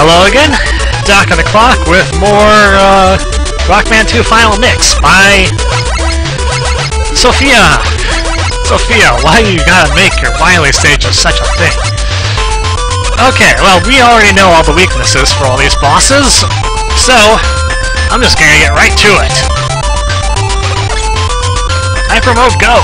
Hello again, Doc on the clock with more Rockman 2 Final Mix by Sophia. Sophia, why you gotta make your Wily stages such a thing? Okay, well, we already know all the weaknesses for all these bosses, so I'm just gonna get right to it. Hyper mode, go!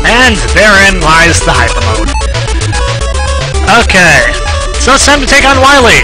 And therein lies the hyper mode. Okay, so it's time to take on Wily.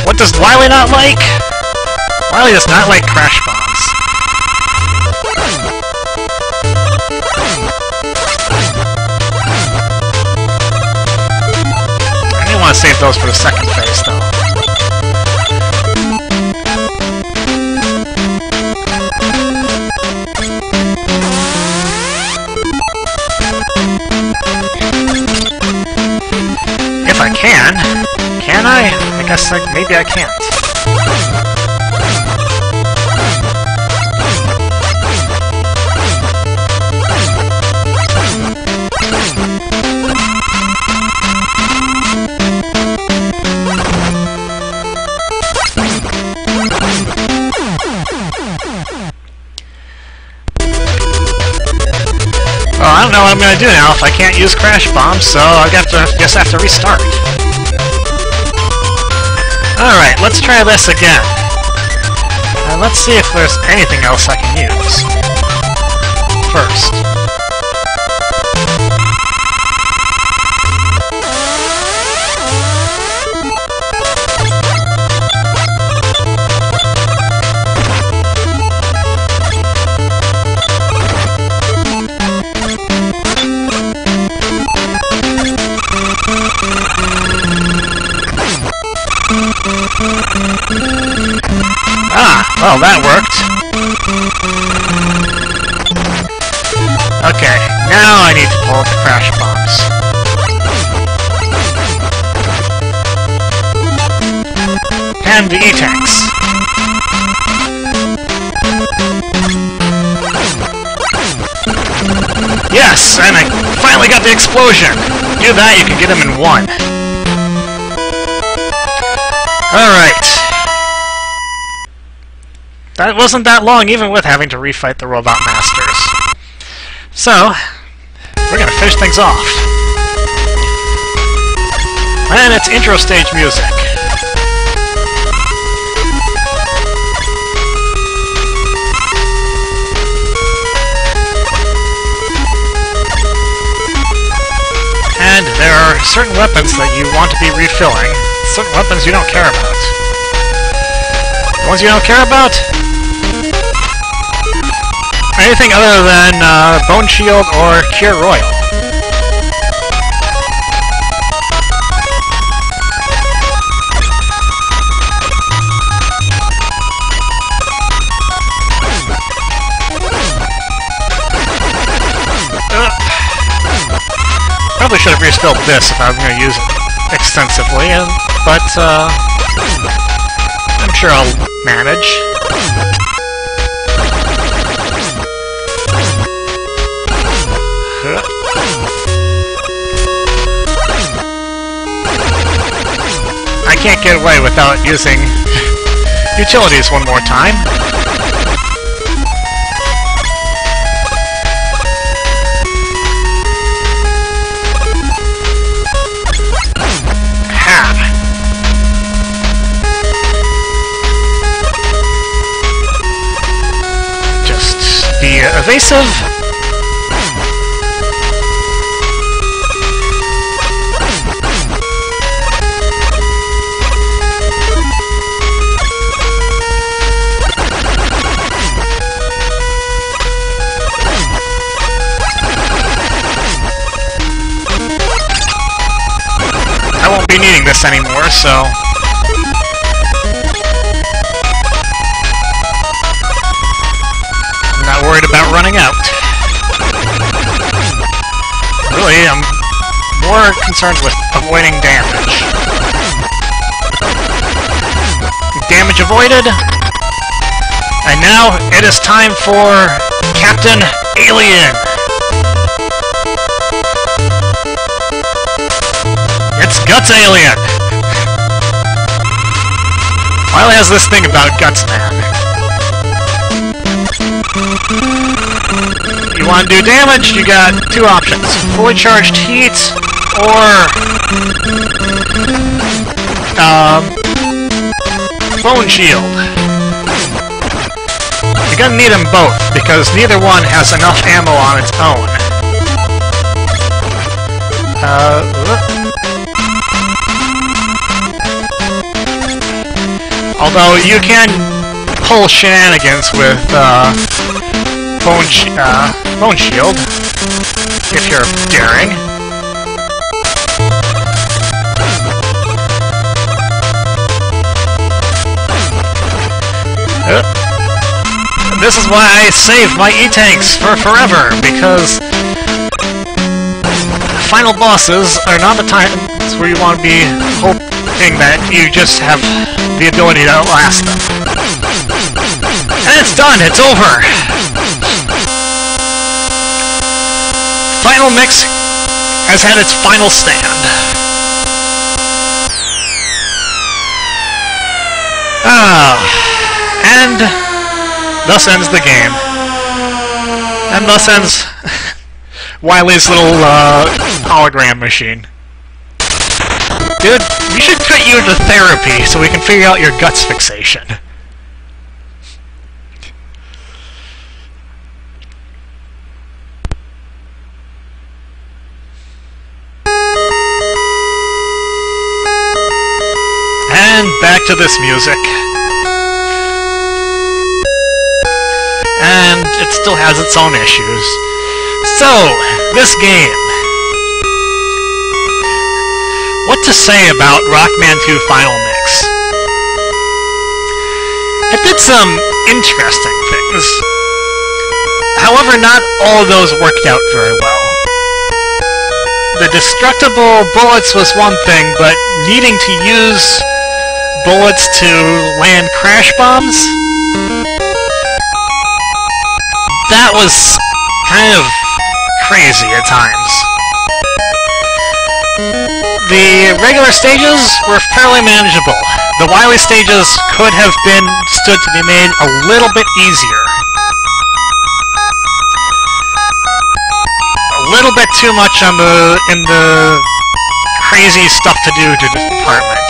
What does Wily not like? Wily does not like crash bombs. I didn't want to save those for the second phase, though. If I can I? I guess maybe I can't. Well, I don't know what I'm gonna do now if I can't use crash bombs, so I guess I have to restart. Alright, let's try this again. And let's see if there's anything else I can use first. Ah, well, that worked. Okay, now I need to pull up the crash bombs. And the E-tanks. Yes, and I finally got the explosion. Do that, you can get them in one. Alright. That wasn't that long, even with having to refight the Robot Masters. So, we're gonna finish things off. And it's intro stage music. And there are certain weapons that you want to be refilling. Certain weapons you don't care about. The ones you don't care about? Anything other than Bone Shield or Cure Royal. Probably should have refilled this if I was going to use it extensively, but I'm sure I'll manage. I can't get away without using utilities one more time. Be evasive. I won't be needing this anymore, so... not worried about running out. Really, I'm more concerned with avoiding damage. Damage avoided. And now it is time for Captain Alien. It's Guts Alien. Wily has this thing about Guts Man. You want to do damage, you got two options. Fully charged heat, or... bone shield. You're gonna need them both, because neither one has enough ammo on its own. Although you can pull shenanigans with, bone shield, if you're daring. This is why I save my E-tanks for forever, because final bosses are not the times where you want to be hoping that you just have the ability to outlast them. And it's done! It's over! Final Mix has had its final stand. And thus ends the game. And thus ends Wily's little hologram machine. Dude, we should put you into therapy so we can figure out your guts fixation. And back to this music. And it still has its own issues. So, this game. What to say about Rockman 2 Final Mix? It did some interesting things. However, not all of those worked out very well. The destructible bullets was one thing, but needing to use bullets to land crash bombs? That was kind of crazy at times. The regular stages were fairly manageable. The Wily stages could have been stood to be made a little bit easier. A little bit too much on in the crazy stuff to do to the department.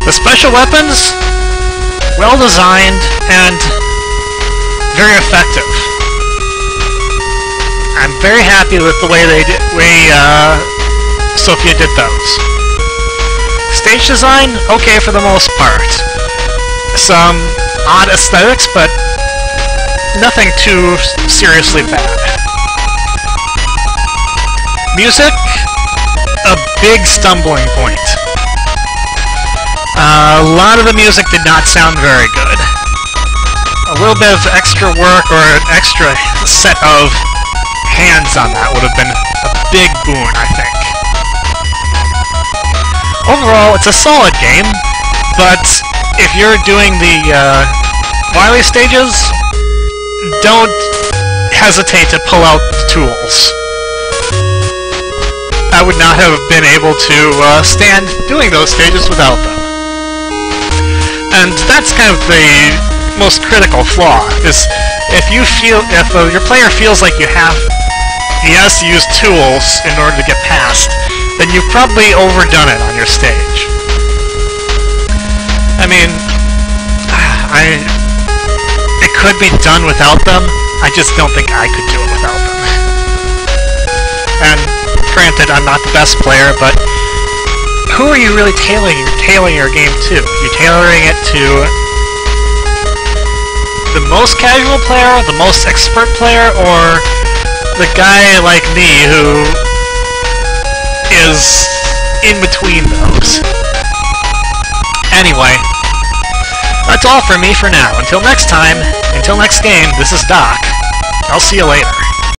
The special weapons, well designed and very effective. I'm very happy with the way Sophia did those. Stage design, okay for the most part. Some odd aesthetics, but nothing too seriously bad. Music, a big stumbling point. A lot of the music did not sound very good. A little bit of extra work or an extra set of hands on that would have been big boon, I think. Overall, it's a solid game, but if you're doing the Wily stages, don't hesitate to pull out the tools. I would not have been able to stand doing those stages without them. And that's kind of the most critical flaw, is if your player feels like he has to use tools in order to get past, then you've probably overdone it on your stage. I mean, it could be done without them, I just don't think I could do it without them. And granted, I'm not the best player, but who are you really tailoring your game to? You're tailoring it to the most casual player, the most expert player, or the guy like me who is in between those? Anyway, that's all for me for now. Until next time, until next game, this is Doc. I'll see you later.